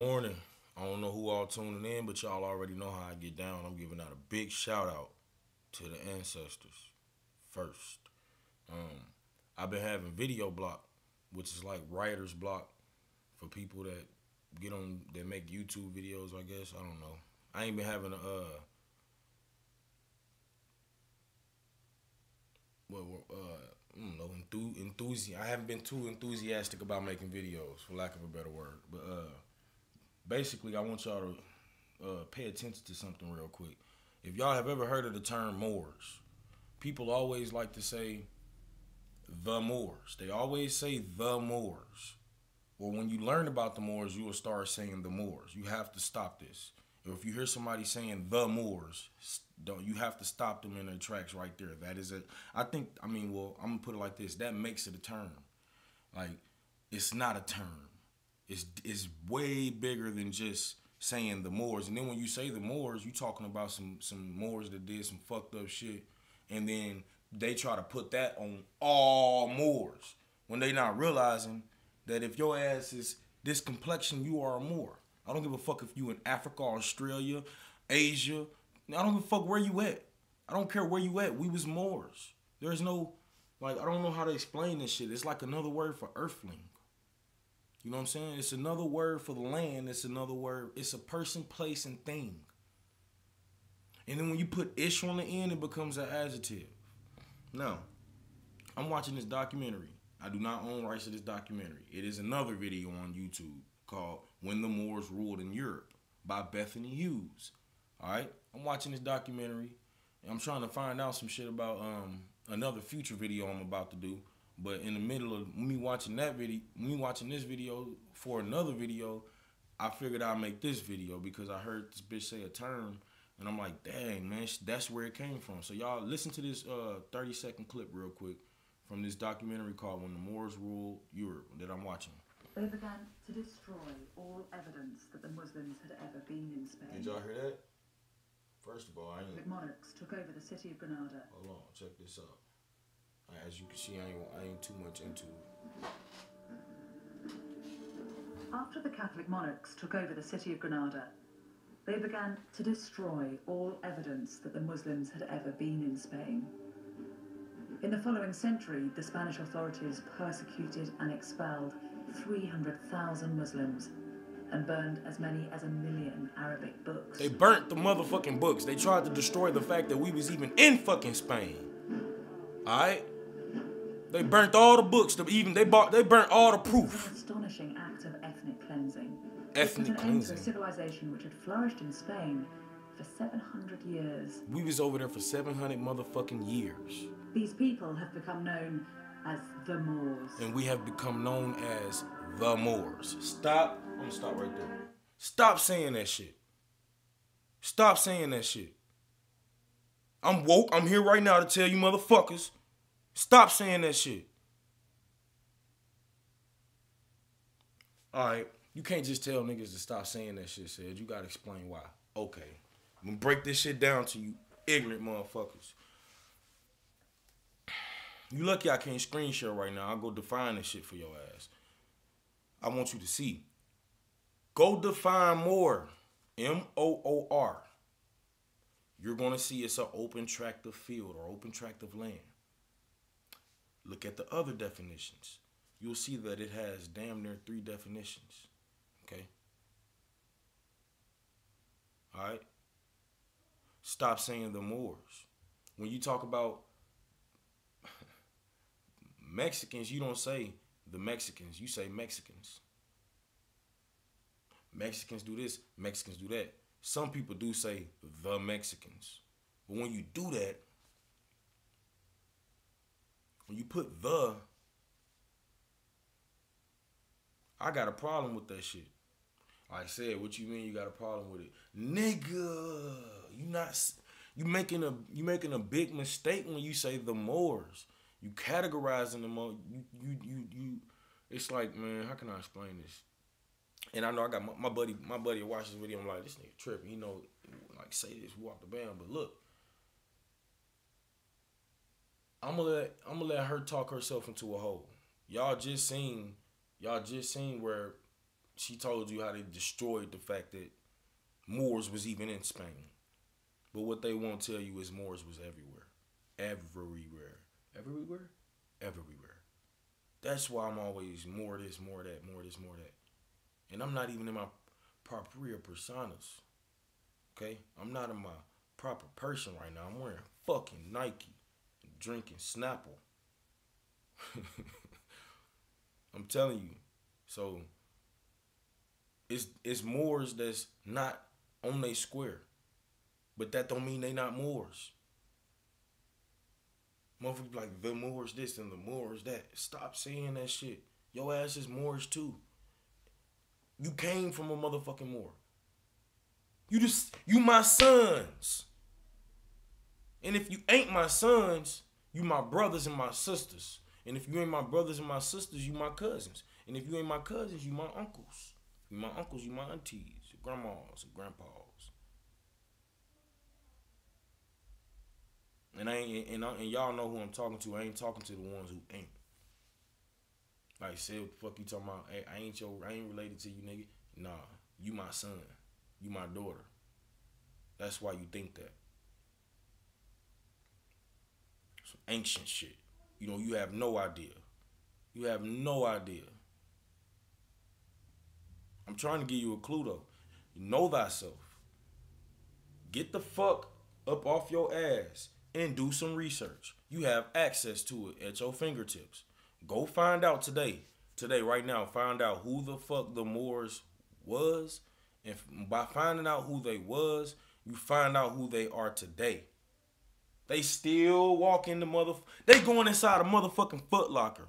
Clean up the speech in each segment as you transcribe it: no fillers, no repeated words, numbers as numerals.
Morning. I don't know who all tuning in, but y'all already know how I get down. I'm giving out a big shout out to the ancestors first. Um, I've been having video block, which is like writer's block for people that get on that make YouTube videos. I guess I don't know. I ain't been having I don't know I haven't been too enthusiastic about making videos, for lack of a better word. But basically, I want y'all to pay attention to something real quick. If y'all have ever heard of the term Moors, people always like to say the Moors. They always say the Moors. Well, when you learn about the Moors, you will start saying the Moors. You have to stop this. If you hear somebody saying the Moors, don't you have to stop them in their tracks right there. That is it. Well, I'm gonna put it like this. That makes it a term. Like, it's not a term. It's way bigger than just saying the Moors. And then when you say the Moors, you talking about some Moors that did some fucked up shit, and then they try to put that on all Moors when they not realizing that if your ass is this complexion, you are a Moor. I don't give a fuck if you in Africa, Australia, Asia. I don't give a fuck where you at. I don't care where you at. We was Moors. There's no, like, I don't know how to explain this shit. It's like another word for earthling. You know what I'm saying? It's another word for the land. It's another word. It's a person, place, and thing. And then when you put ish on the end, it becomes an adjective. Now, I'm watching this documentary. I do not own rights to this documentary. It is another video on YouTube called When the Moors Ruled in Europe by Bethany Hughes. All right? I'm watching this documentary, and I'm trying to find out some shit about another future video I'm about to do. But in the middle of me watching this video for another video, I figured I'd make this video because I heard this bitch say a term, and I'm like, dang, man, that's where it came from. So y'all listen to this 30-second clip real quick from this documentary called When the Moors Ruled Europe that I'm watching. They began to destroy all evidence that the Muslims had ever been in Spain. Did y'all hear that? First of all, The monarchs took over the city of Granada. Hold on, check this out. As you can see, I ain't too much into it. After the Catholic monarchs took over the city of Granada, they began to destroy all evidence that the Muslims had ever been in Spain. In the following century, the Spanish authorities persecuted and expelled 300,000 Muslims and burned as many as 1 million Arabic books. They burnt the motherfucking books. They tried to destroy the fact that we was even in fucking Spain. Alright? They burnt all the books. They burnt all the proof. An astonishing act of ethnic cleansing. Ethnic cleansing. A civilization which had flourished in Spain for 700 years. We was over there for 700 motherfucking years. These people have become known as the Moors. And we have become known as the Moors. Stop. I'm gonna stop right there. Stop saying that shit. Stop saying that shit. I'm woke. I'm here right now to tell you motherfuckers. Stop saying that shit. Alright. You can't just tell niggas to stop saying that shit, said. You gotta explain why. Okay. I'm gonna break this shit down to you ignorant motherfuckers. You lucky I can't screen share right now. I'll go define this shit for your ass. I want you to see. Go define more. M-O-O-R. You're going to see it's an open tract of field or open tract of land. Look at the other definitions. You'll see that it has damn near 3 definitions. Okay? Alright? Stop saying the Moors. When you talk about Mexicans, you don't say the Mexicans. You say Mexicans. Mexicans do this, Mexicans do that. Some people do say the Mexicans. But when you do that, when you put the, I got a problem with that shit. Like I said, what you mean you got a problem with it? Nigga, you making a big mistake when you say the Moors. You categorizing them all. You. It's like, man, how can I explain this? And I know I got my buddy watched this video. I'm like, this nigga tripping. He know, like, say this, walk the band. But look, I'm gonna let her talk herself into a hole. Y'all just seen where she told you how they destroyed the fact that Moors was even in Spain. But what they won't tell you is Moors was everywhere. Everywhere. Everywhere? Everywhere. That's why I'm always more this, more that, more this, more that. And I'm not even in my proper personas. Okay? I'm not in my proper person right now. I'm wearing fucking Nike. Drinking Snapple. I'm telling you. So it's Moors that's not on they square. But that don't mean they not Moors. Motherfuckers be like, the Moors this and the Moors that. Stop saying that shit. Your ass is Moors too. You came from a motherfucking Moor. You my sons. And if you ain't my sons, you my brothers and my sisters. And if you ain't my brothers and my sisters, you my cousins. And if you ain't my cousins, you my uncles. You my uncles, you my aunties, your grandmas and grandpas. And y'all know who I'm talking to. I ain't talking to the ones who ain't. Like, say what the fuck you talking about? Hey, I ain't related to you, nigga. Nah, you my son. You my daughter. That's why you think that. Some ancient shit. You know, you have no idea. You have no idea. I'm trying to give you a clue though. Know thyself. Get the fuck up off your ass and do some research. You have access to it at your fingertips. Go find out today. Today, right now, find out who the fuck the Moors was. And by finding out who they was, you find out who they are today. They still walk in the they going inside a motherfucking Foot Locker.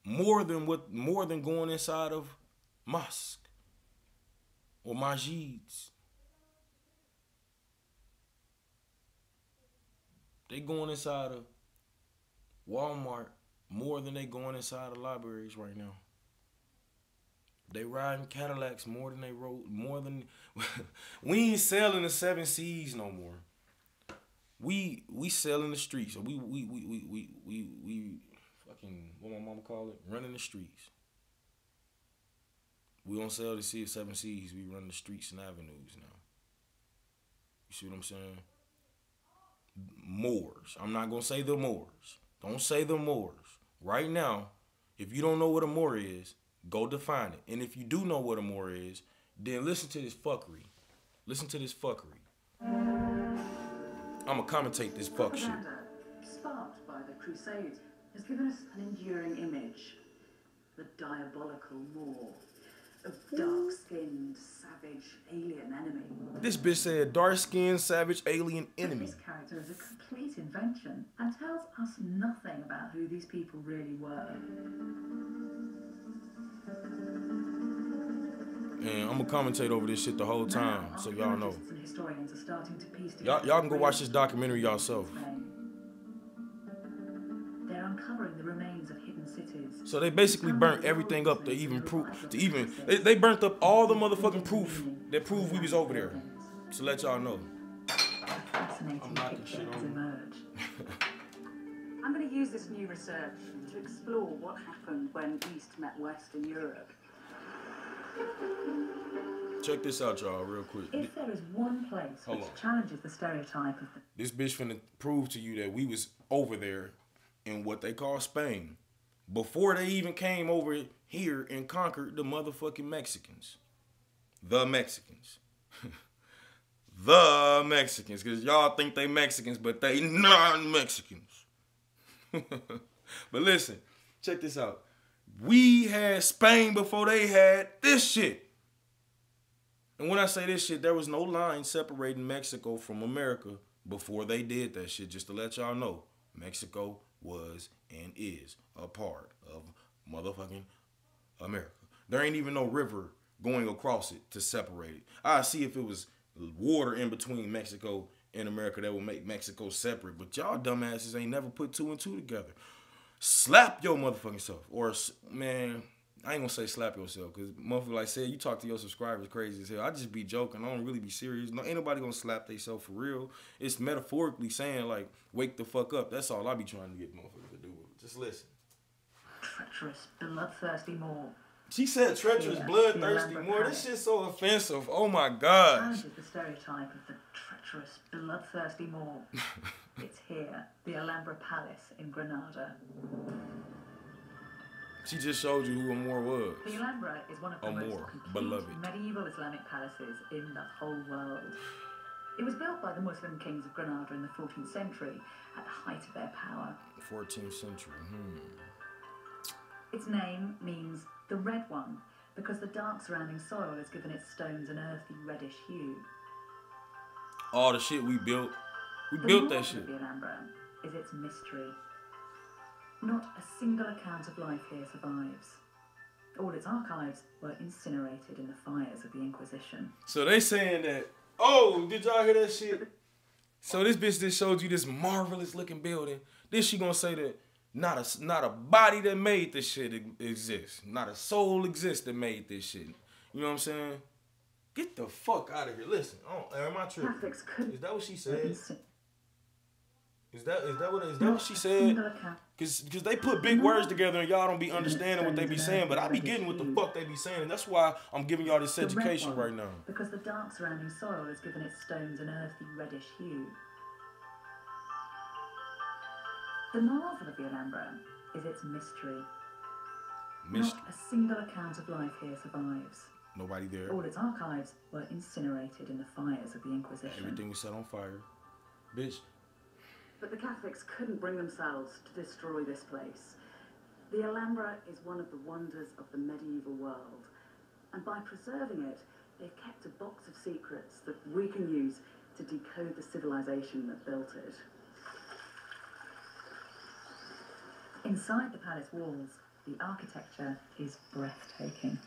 More than going inside of mosque or masjids. They going inside of Walmart more than they going inside of libraries right now. They riding Cadillacs more than they rode, more than we ain't selling the 7 C's no more. We sell in the streets. So we fucking, what my mama call it? Running the streets. We don't sell the 7 C's. We run the streets and avenues now. You see what I'm saying? Moors. I'm not gonna say the Moors. Don't say the Moors. Right now, if you don't know what a Moor is, go define it. And if you do know what a Moor is, then listen to this fuckery. Listen to this fuckery. I'ma commentate this fuck shit. Sparked by the Crusades, has given us an enduring image. The diabolical Moor. A dark-skinned, savage, alien enemy. This bitch said dark-skinned, savage, alien enemy. This character is a complete invention and tells us nothing about who these people really were. And I'm gonna commentate over this shit the whole time, so y'all know. And historians are starting to piece Y'all can go watch this documentary yourself. They're uncovering the remains of hidden cities. So they basically burnt everything up to even prove, they burnt up all the motherfucking proof that proved we was over there. So let y'all know. I'm knocking shit on. I'm going to use this new research to explore what happened when East met West in Europe. Check this out, y'all, real quick. If there is one place which challenges the stereotype of this bitch finna prove to you that we was over there in what they call Spain before they even came over here and conquered the motherfucking Mexicans. The Mexicans. The Mexicans, because y'all think they Mexicans, but they non-Mexicans. But listen, check this out. We had Spain before they had this shit. And when I say this shit, there was no line separating Mexico from America before they did that shit. Just to let y'all know, Mexico was and is a part of motherfucking America. There ain't even no river going across it to separate it. I see if it was water in between Mexico and America that would make Mexico separate. But y'all dumbasses ain't never put 2 and 2 together. Slap your motherfucking self. Or, man, I ain't gonna say slap yourself, because motherfucker, like I said, you talk to your subscribers crazy as hell. I just be joking. I don't really be serious. No, ain't nobody gonna slap themselves for real. It's metaphorically saying, like, wake the fuck up. That's all I be trying to get motherfuckers to do. Just listen. treacherous, bloodthirsty Moor. She said treacherous, bloodthirsty Moor. This shit's so offensive. Oh my gosh. Challenges the stereotype of the treacherous, bloodthirsty Moor. It's here, the Alhambra Palace in Granada. She just showed you who a Moor was. The Alhambra is one of the most complete medieval Islamic palaces in the whole world. It was built by the Muslim kings of Granada in the 14th century at the height of their power. 14th century. Its name means the red one because the dark surrounding soil has given its stones an earthy reddish hue. All the shit we built built that shit. The Alhambra is its mystery. Not a single account of life here survives. All its archives were incinerated in the fires of the Inquisition. So they saying that, oh, did y'all hear that shit? So this bitch just showed you this marvelous looking building. Then she gonna say that not a body that made this shit exists. Not a soul exists that made this shit. You know what I'm saying? Get the fuck out of here. Listen, am I tripping? Catholics couldn't. Is that what she said? Is that what she said? Cause they put big words together and y'all don't be understanding what they be saying, but I be getting what the fuck they be saying, and that's why I'm giving y'all this education right now. Because the dark surrounding soil has given its stones an earthy reddish hue. The marvel of the Alhambra is its mystery. Not a single account of life here survives. Nobody there. All its archives were incinerated in the fires of the Inquisition. Everything was set on fire. Bitch. But the Catholics couldn't bring themselves to destroy this place. The Alhambra is one of the wonders of the medieval world. And by preserving it, they've kept a box of secrets that we can use to decode the civilization that built it. Inside the palace walls, the architecture is breathtaking.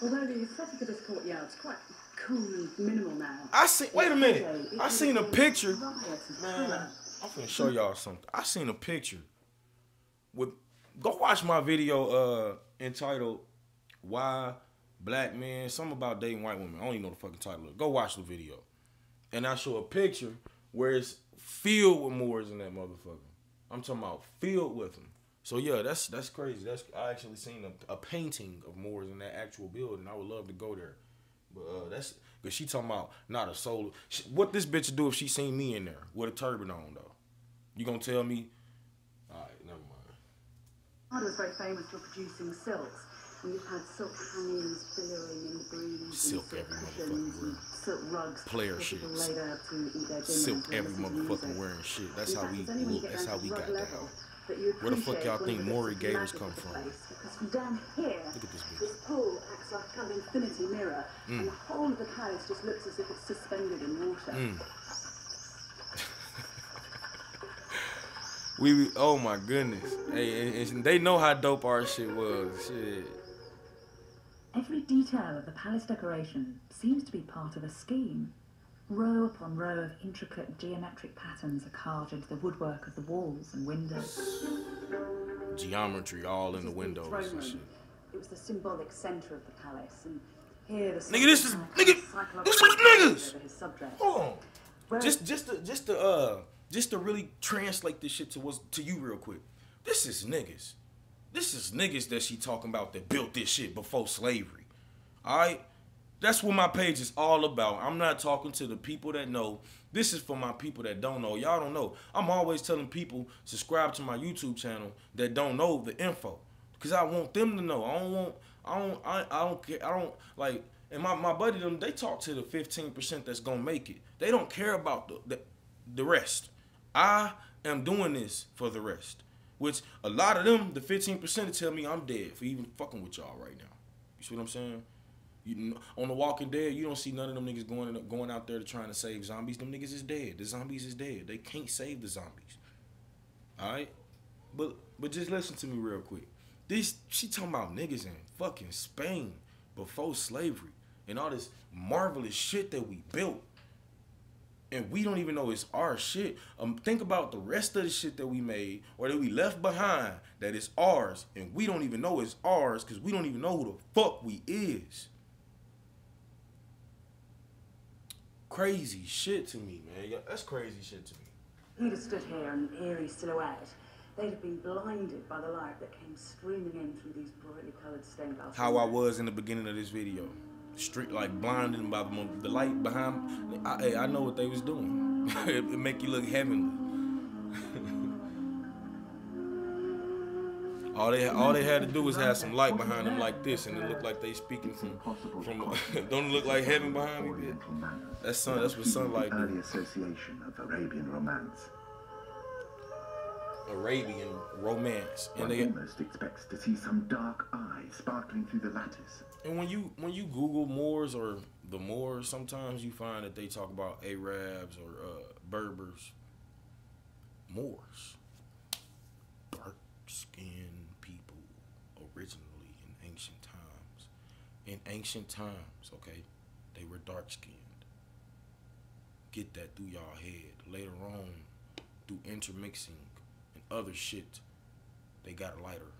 Although the aesthetic of this courtyard is quite cool and minimal now. Wait a minute. I seen a picture. Man, I'm finna show y'all something. I seen a picture. Go watch my video entitled Why Black Men, something about dating white women. I don't even know the fucking title of it. Go watch the video. And I show a picture where it's filled with Moors in that motherfucker. I'm talking about filled with them. So yeah, that's crazy. I actually seen a painting of Moors in that actual building. I would love to go there, but that's because she talking about not a soul. What this bitch do if she seen me in there with a turban on though? You gonna tell me? All right, never mind. Granada was very famous for producing silks. And you've had silk hangings billowing in the breeze. Silk every motherfucker wearing. Silk rugs. Player shit. Silk every motherfucker wearing shit. That's how we got down. Where the fuck y'all think Maury Gators come from? Because from down here, look at this bitch. This pool acts like a kind of infinity mirror, and the whole of the palace just looks as if it's suspended in water. Oh my goodness. Hey, and they know how dope our shit was. Shit. Every detail of the palace decoration seems to be part of a scheme. Row upon row of intricate geometric patterns are carved into the woodwork of the walls and windows. Geometry all in the windows and shit. It was the symbolic center of the palace, and here the nigga, this is niggas. Hold on. Just to really translate this shit to you real quick. This is niggas. This is niggas that she talking about that built this shit before slavery. All right. That's what my page is all about. I'm not talking to the people that know. This is for my people that don't know. Y'all don't know. I'm always telling people subscribe to my YouTube channel that don't know the info, because I want them to know. I don't care. I don't like. And my buddy them, they talk to the 15% that's gonna make it. They don't care about the rest. I am doing this for the rest. Which a lot of them, the 15% tell me I'm dead for even fucking with y'all right now. You see what I'm saying? On The Walking Dead, you don't see none of them niggas going out there to trying to save zombies. Them niggas is dead. The zombies is dead. They can't save the zombies. All right? But just listen to me real quick. She talking about niggas in fucking Spain before slavery and all this marvelous shit that we built. And we don't even know it's our shit. Think about the rest of the shit that we made or that we left behind that is ours. And we don't even know it's ours because we don't even know who the fuck we is. Crazy shit to me, man. That's crazy shit to me. He'd have stood here in an eerie silhouette they'd have been blinded by the light that came streaming in through these brightly coloured stained glass How I windows. was in the beginning of this video. Street, like blinded by the light behind. I know what they was doing. It make you look heavenly. all they had to do was have some light behind them like this, and it looked like they speaking from don't it look like heaven behind me? That's sun. That's what sunlight do. Early association of Arabian romance. Arabian romance, and One they almost expects to see some dark eye sparkling through the lattice. and when you Google Moors or the Moors, sometimes you find that they talk about Arabs or Berbers. Moors, dark-skinned people originally in ancient times. In ancient times, okay, they were dark-skinned. Get that through y'all head. Later on, through intermixing and other shit, they got lighter.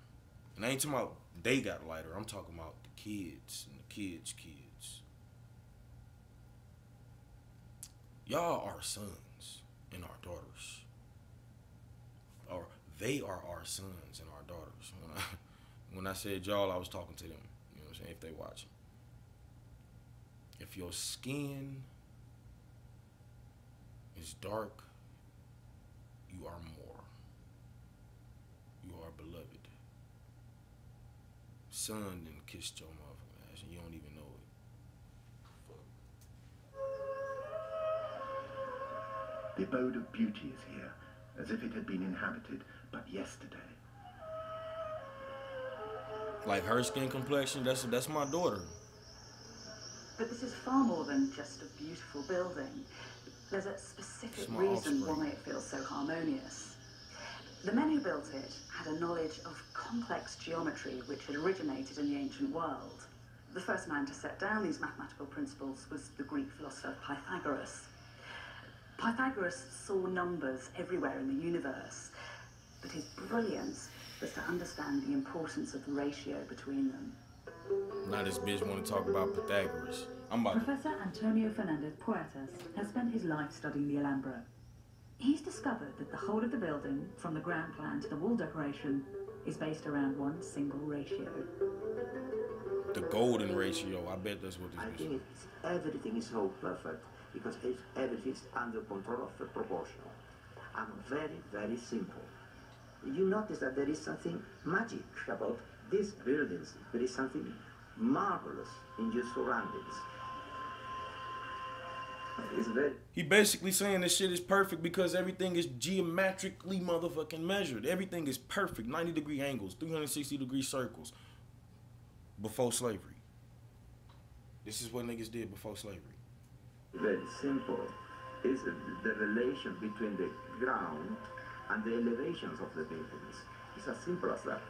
And I ain't talking about they got lighter. I'm talking about the kids and the kids' kids. Y'all are sons and our daughters. Or they are our sons and our daughters. When I said y'all, I was talking to them. You know what I'm saying? If they watching. If your skin is dark, you are more. You are beloved. Son done kissed your motherfucking ass and you don't even know it. The abode of beauty is here, as if it had been inhabited but yesterday. Like her skin complexion, that's my daughter. But this is far more than just a beautiful building. There's a specific It's my reason offspring. why it feels so harmonious. The men who built it had a knowledge of complex geometry which had originated in the ancient world. The first man to set down these mathematical principles was the Greek philosopher Pythagoras. Pythagoras saw numbers everywhere in the universe, but his brilliance was to understand the importance of the ratio between them. Now this bitch want to talk about Pythagoras. I'm about to... Professor Antonio Fernandez Puertas has spent his life studying the Alhambra. He's discovered that the whole of the building, from the ground plan to the wall decoration, is based around one single ratio. The golden ratio. I bet that's what I this think is. it's, everything is so perfect because everything is under control of the proportional and very, very simple. You notice that there is something magic about these buildings. There is something marvelous in your surroundings. It's very... He basically saying this shit is perfect because everything is geometrically motherfucking measured. Everything is perfect. 90-degree angles, 360-degree circles. Before slavery. This is what niggas did before slavery. very simple. It's the relation between the ground and the elevations of the buildings. It's as simple as that.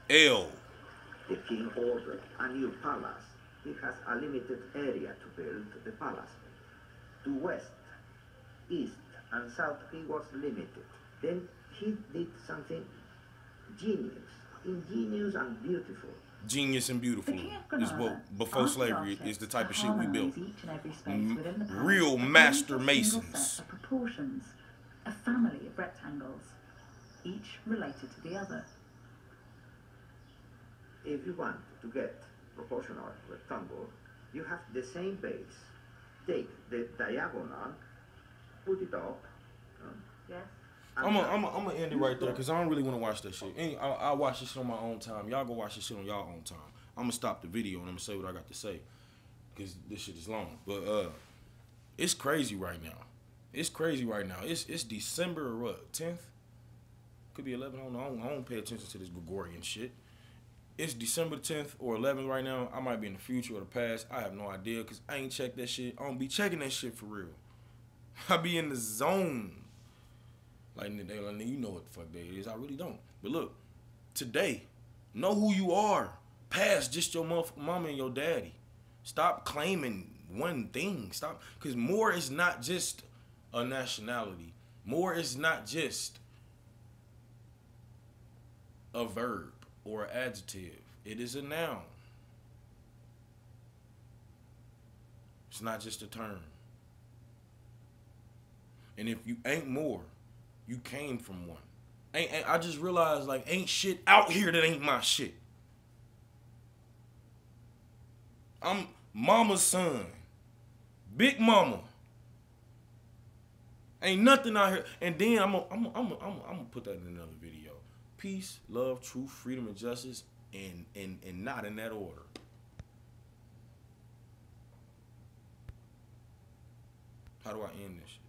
L. The king ordered a new palace. He has a limited area to build the palace. To west, east, and south he was limited. Then he did something ingenious and beautiful. Genius and beautiful is what before slavery is the type of shit we built. Real master masons. Proportions, a family of rectangles, each related to the other. If you want to get proportional rectangle, you have the same base. Take the diagonal, put it up. Yes. I'm gonna end it right there because I don't really want to watch that shit. I'll watch this shit on my own time. Y'all go watch this shit on y'all own time. I'm gonna stop the video and I'm gonna say what I got to say because this shit is long. But it's crazy right now. It's crazy right now. It's December or what? 10th? Could be 11. I don't know. I don't pay attention to this Gregorian shit. It's December 10th or 11th right now. I might be in the future or the past. I have no idea because I ain't checked that shit. I don't be checking that shit for real. I be in the zone. Like, you know what the fuck day it is. I really don't. But look, today, know who you are. Past just your mama and your daddy. Stop claiming one thing. Stop. Because more is not just a nationality. More is not just a verb or an adjective. It is a noun. It's not just a term. And if you ain't more, You came from one. I just realized, like, ain't shit out here that ain't my shit. I'm mama's son. Big mama. Ain't nothing out here. And then I'm gonna put that in another video. Peace, love, truth, freedom, and justice, and not in that order. How do I end this shit?